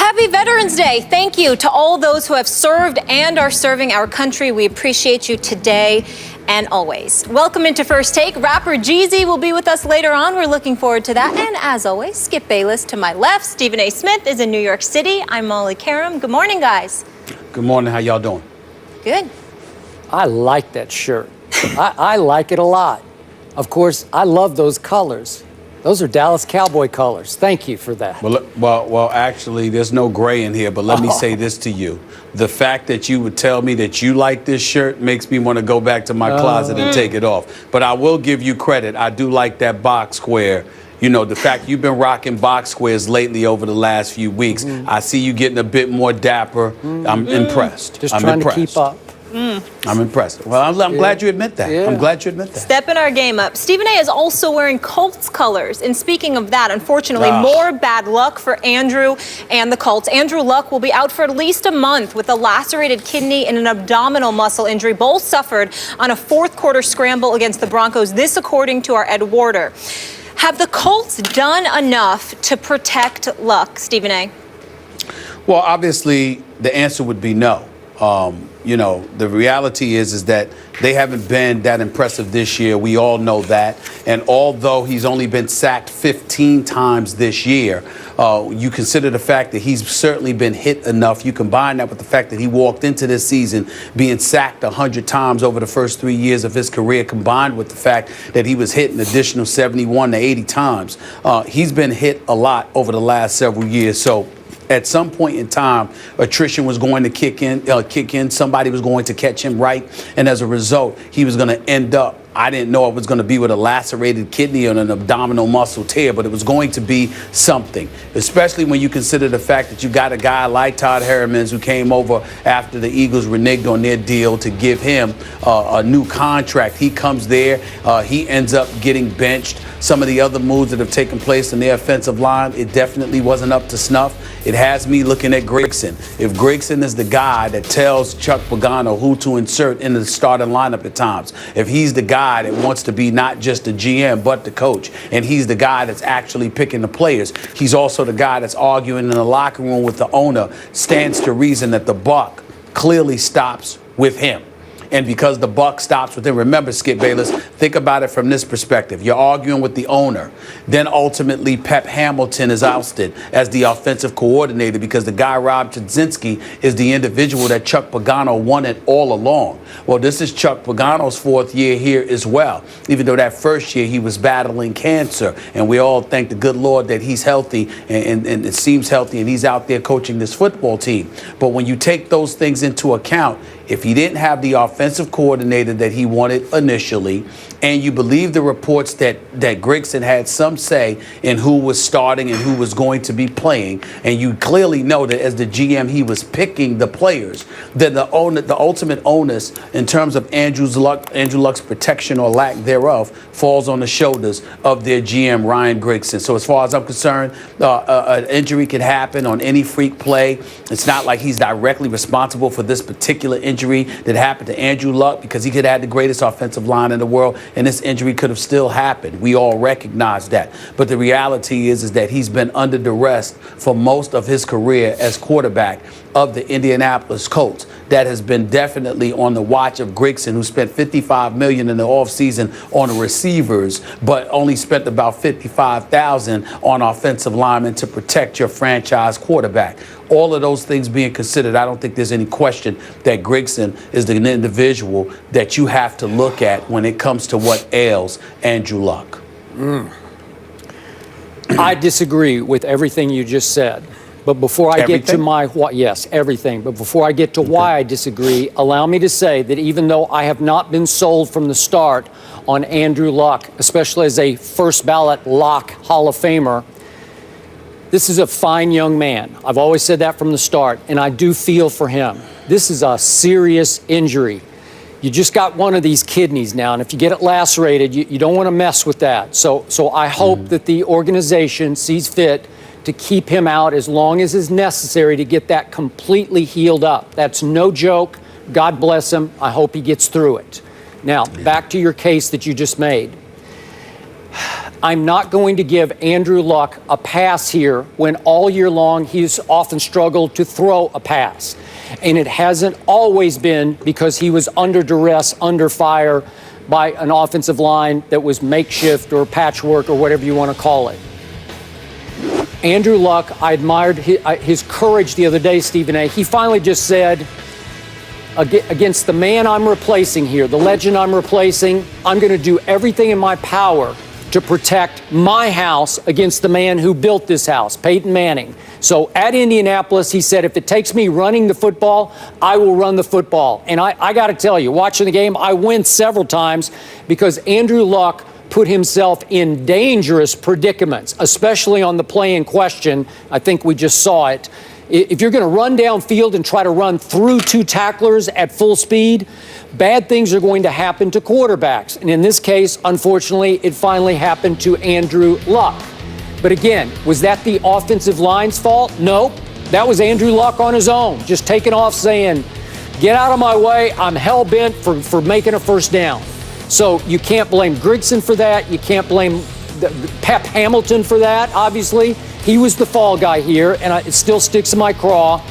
Happy Veterans Day. Thank you to all those who have served and are serving our country. We appreciate you today and always. Welcome into First Take. Rapper Jeezy will be with us later on. We're looking forward to that. And as always, Skip Bayless to my left. Stephen A. Smith is in New York City. I'm Molly Karam. Good morning, guys. Good morning. How y'all doing? Good. I like that shirt. I like it a lot. Of course, I love those colors. Those are Dallas Cowboy colors. Thank you for that. Well, actually, there's no gray in here, but let me say this to you. The fact that you would tell me that you like this shirt makes me want to go back to my closet and take it off. But I will give you credit. I do like that box square. You know, the fact you've been rocking box squares lately over the last few weeks, I see you getting a bit more dapper. I'm impressed. Just trying to keep up. I'm impressed. Well, I'm glad you admit that. I'm glad you admit that. Stepping our game up. Stephen A. is also wearing Colts colors. And speaking of that, unfortunately, more bad luck for Andrew and the Colts. Andrew Luck will be out for at least a month with a lacerated kidney and an abdominal muscle injury. Both suffered on a fourth quarter scramble against the Broncos. This according to our Ed Warder. Have the Colts done enough to protect Luck, Stephen A.? Well, obviously, the answer would be no. You know, the reality is that they haven't been that impressive this year. We all know that. And although he's only been sacked 15 times this year, you consider the fact that he's certainly been hit enough. You combine that with the fact that he walked into this season being sacked 100 times over the first 3 years of his career, combined with the fact that he was hit an additional 71 to 80 times. He's been hit a lot over the last several years. So at some point in time, attrition was going to kick in. Somebody was going to catch him right. And as a result, he was going to end up, I didn't know it was going to be with a lacerated kidney and an abdominal muscle tear, but it was going to be something, especially when you consider the fact that you got a guy like Todd Herremans who came over after the Eagles reneged on their deal to give him a new contract. He comes there. He ends up getting benched. Some of the other moves that have taken place in their offensive line, it definitely wasn't up to snuff. It has me looking at Grigson. If Grigson is the guy that tells Chuck Pagano who to insert in the starting lineup at times, if he's the guy that wants to be not just the GM but the coach, and he's the guy that's actually picking the players, he's also the guy that's arguing in the locker room with the owner, stands to reason that the buck clearly stops with him. And because the buck stops with him, remember, Skip Bayless, think about it from this perspective. You're arguing with the owner. Then ultimately Pep Hamilton is ousted as the offensive coordinator because the guy, Rob Chudzinski, is the individual that Chuck Pagano wanted all along. Well, this is Chuck Pagano's fourth year here as well, even though that first year he was battling cancer. And we all thank the good Lord that he's healthy and it seems healthy and he's out there coaching this football team. But when you take those things into account, if he didn't have the offensive coordinator that he wanted initially, and you believe the reports that Grigson had some say in who was starting and who was going to be playing, and you clearly know that as the GM he was picking the players, then the ultimate onus in terms of Andrew Luck's protection or lack thereof falls on the shoulders of their GM, Ryan Grigson. So as far as I'm concerned, an injury can happen on any freak play. It's not like he's directly responsible for this particular injury that happened to Andrew Luck because he could have had the greatest offensive line in the world, and this injury could have still happened. We all recognize that. But the reality is that he's been under duress for most of his career as quarterback of the Indianapolis Colts. That has been definitely on the watch of Grigson, who spent $55 million in the offseason on receivers, but only spent about $55,000 on offensive linemen to protect your franchise quarterback. All of those things being considered, I don't think there's any question that Grigson is the individual that you have to look at when it comes to what ails Andrew Luck. I disagree with everything you just said. But before I get to everything. But before I get to why I disagree, allow me to say that even though I have not been sold from the start on Andrew Luck, especially as a first ballot lock Hall of Famer, this is a fine young man. I've always said that from the start, and I do feel for him. This is a serious injury. You just got one of these kidneys now, and if you get it lacerated, you don't want to mess with that. So I hope that the organization sees fit to keep him out as long as is necessary to get that completely healed up. That's no joke. God bless him. I hope he gets through it. Now, back to your case that you just made. I'm not going to give Andrew Luck a pass here when all year long he's often struggled to throw a pass. And it hasn't always been because he was under duress, under fire by an offensive line that was makeshift or patchwork or whatever you want to call it. Andrew Luck, I admired his courage the other day, Stephen A. He finally just said, against the man I'm replacing here, the legend I'm replacing, I'm going to do everything in my power to protect my house against the man who built this house, Peyton Manning. So at Indianapolis, he said, if it takes me running the football, I will run the football. And I got to tell you, watching the game, I winced several times because Andrew Luck put himself in dangerous predicaments, especially on the play in question. I think we just saw it. If you're going to run downfield and try to run through two tacklers at full speed, bad things are going to happen to quarterbacks. And in this case, unfortunately, it finally happened to Andrew Luck. But again, was that the offensive line's fault? Nope. That was Andrew Luck on his own, just taking off saying, get out of my way, I'm hell-bent for making a first down. So you can't blame Grigson for that. You can't blame Pep Hamilton for that, obviously. He was the fall guy here, and it still sticks in my craw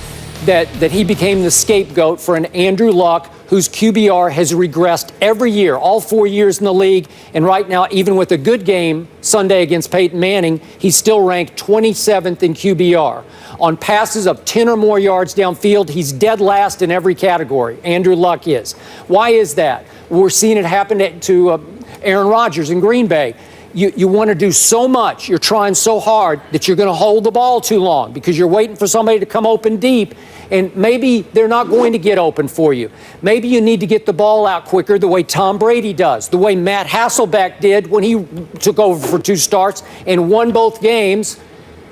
that he became the scapegoat for an Andrew Luck whose QBR has regressed every year, all 4 years in the league. And right now, even with a good game Sunday against Peyton Manning, he's still ranked 27th in QBR. On passes of 10 or more yards downfield, he's dead last in every category. Andrew Luck is. Why is that? We're seeing it happen to Aaron Rodgers in Green Bay. You want to do so much, you're trying so hard that you're going to hold the ball too long because you're waiting for somebody to come open deep, and maybe they're not going to get open for you. Maybe you need to get the ball out quicker the way Tom Brady does, the way Matt Hasselbeck did when he took over for 2 starts and won both games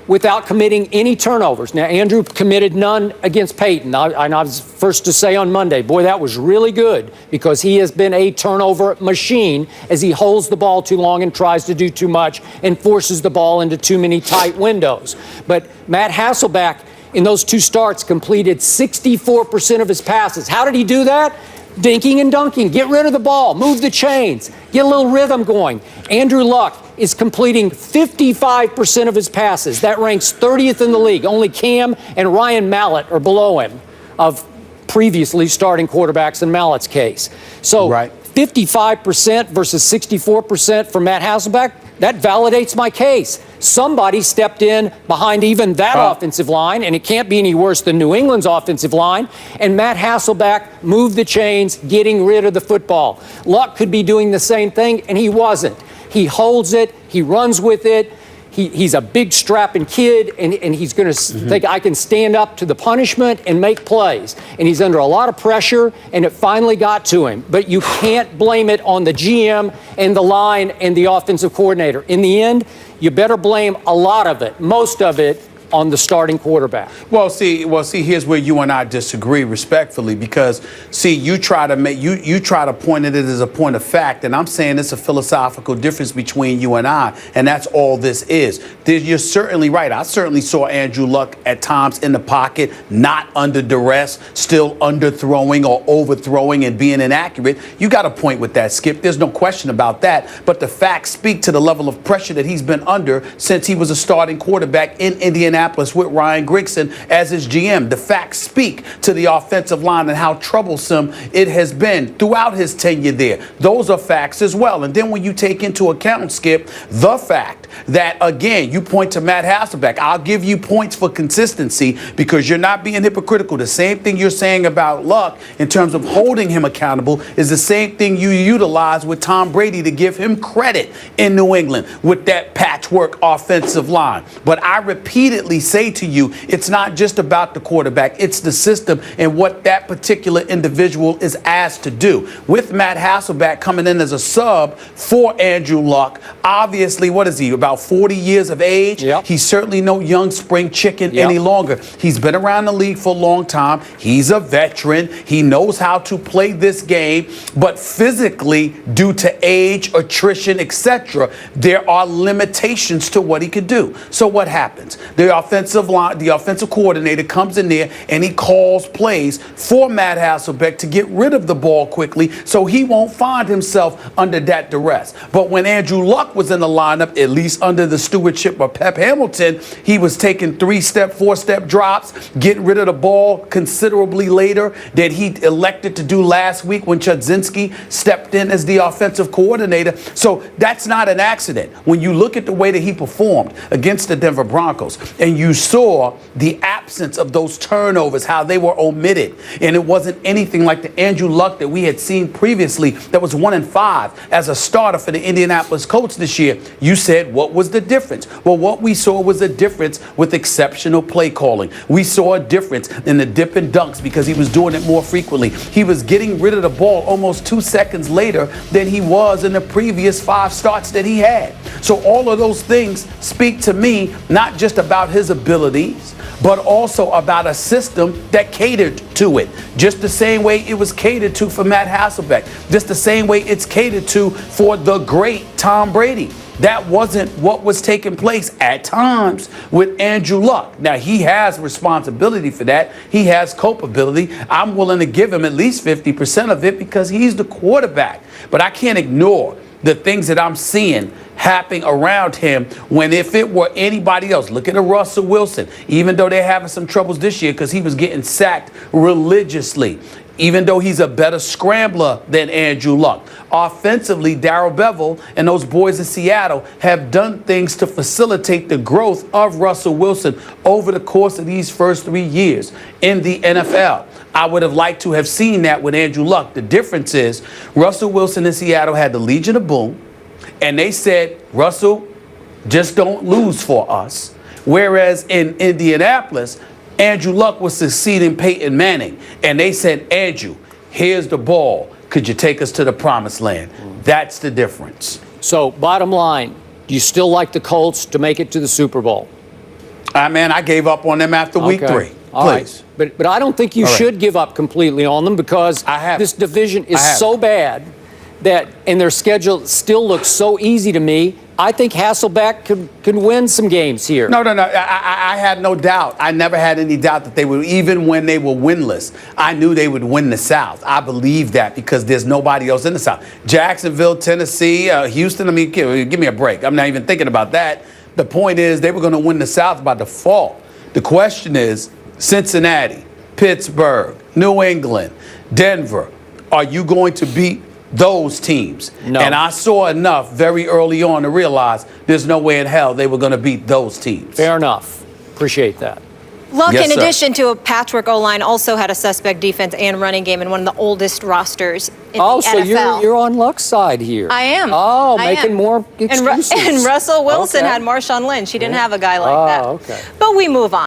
without committing any turnovers. Now, Andrew committed none against Peyton. I was first to say on Monday, boy, that was really good because he has been a turnover machine as he holds the ball too long and tries to do too much and forces the ball into too many tight windows. But Matt Hasselbeck, in those 2 starts, completed 64% of his passes. How did he do that? Dinking and dunking. Get rid of the ball. Move the chains. Get a little rhythm going. Andrew Luck is completing 55% of his passes. That ranks 30th in the league. Only Cam and Ryan Mallett are below him of previously starting quarterbacks in Mallett's case. So 55% versus 64% for Matt Hasselbeck, that validates my case. Somebody stepped in behind even that offensive line, and it can't be any worse than New England's offensive line, and Matt Hasselbeck moved the chains, getting rid of the football. Luck could be doing the same thing, and he wasn't. He holds it. He runs with it. He's a big strapping kid, and he's going to think, I can stand up to the punishment and make plays. And he's under a lot of pressure, and it finally got to him. But you can't blame it on the GM and the line and the offensive coordinator. In the end, you better blame a lot of it, most of it, on the starting quarterback. Well, see, here's where you and I disagree respectfully, because see, you try to point at it as a point of fact, and I'm saying it's a philosophical difference between you and I, and that's all this is. You're certainly right. I certainly saw Andrew Luck at times in the pocket, not under duress, still underthrowing or overthrowing and being inaccurate. You got a point with that, Skip. There's no question about that. But the facts speak to the level of pressure that he's been under since he was a starting quarterback in Indianapolis with Ryan Grigson as his GM. The facts speak to the offensive line and how troublesome it has been throughout his tenure there. Those are facts as well. And then when you take into account, Skip, the fact that, again, you point to Matt Hasselbeck. I'll give you points for consistency because you're not being hypocritical. The same thing you're saying about Luck in terms of holding him accountable is the same thing you utilize with Tom Brady to give him credit in New England with that patchwork offensive line. But I repeatedly say to you, it's not just about the quarterback, it's the system and what that particular individual is asked to do. With Matt Hasselbeck coming in as a sub for Andrew Luck, obviously, what is he, about 40 years of age. Yep. He's certainly no young spring chicken Yep. any longer. He's been around the league for a long time. He's a veteran. He knows how to play this game. But physically, due to age, attrition, etc., there are limitations to what he could do. So what happens? The offensive coordinator comes in there and he calls plays for Matt Hasselbeck to get rid of the ball quickly so he won't find himself under that duress. But when Andrew Luck was in the lineup, at least under the stewardship of Pep Hamilton, he was taking 3-step, 4-step drops, getting rid of the ball considerably later than he elected to do last week when Chudzinski stepped in as the offensive coordinator. So that's not an accident. When you look at the way that he performed against the Denver Broncos and you saw the absence of those turnovers, how they were omitted, and it wasn't anything like the Andrew Luck that we had seen previously that was 1-5 as a starter for the Indianapolis Colts this year. You said, what was the difference? Well, what we saw was a difference with exceptional play calling. We saw a difference in the dip and dunks because he was doing it more frequently. He was getting rid of the ball almost 2 seconds later than he was in the previous 5 starts that he had. So all of those things speak to me not just about his abilities, but also about a system that catered to it. Just the same way it was catered to for Matt Hasselbeck. Just the same way it's catered to for the great Tom Brady. That wasn't what was taking place at times with Andrew Luck. Now, he has responsibility for that. He has culpability. I'm willing to give him at least 50% of it because he's the quarterback. But I can't ignore the things that I'm seeing happening around him when if it were anybody else, look at a Russell Wilson, even though they're having some troubles this year because he was getting sacked religiously, even though he's a better scrambler than Andrew Luck. Offensively, Darrell Bevell and those boys in Seattle have done things to facilitate the growth of Russell Wilson over the course of these first 3 years in the NFL. I would have liked to have seen that with Andrew Luck. The difference is Russell Wilson in Seattle had the Legion of Boom, and they said, Russell, just don't lose for us. Whereas in Indianapolis, Andrew Luck was succeeding Peyton Manning, and they said, Andrew, here's the ball. Could you take us to the promised land? That's the difference. So, bottom line, do you still like the Colts to make it to the Super Bowl? I gave up on them after week 3. All Please. Right. But I don't think you should give up completely on them because this division is so bad that, and their schedule still looks so easy to me. I think Hasselbeck could win some games here. No. I had no doubt. I never had any doubt that they would, even when they were winless, I knew they would win the South. I believe that because there's nobody else in the South. Jacksonville, Tennessee, Houston, I mean, give me a break. I'm not even thinking about that. The point is they were going to win the South by default. The question is Cincinnati, Pittsburgh, New England, Denver, are you going to beat those teams? No. And I saw enough very early on to realize there's no way in hell they were going to beat those teams. Fair enough. Appreciate that. Luck, Yes, in sir. addition to a patchwork O-line, also had a suspect defense and running game in one of the oldest rosters in Oh, the so NFL. you're on Luck's side here. I am. Oh, I making am. more excuses. And Russell Wilson Okay. had Marshawn Lynch. He didn't have a guy like that. Okay. But we move on.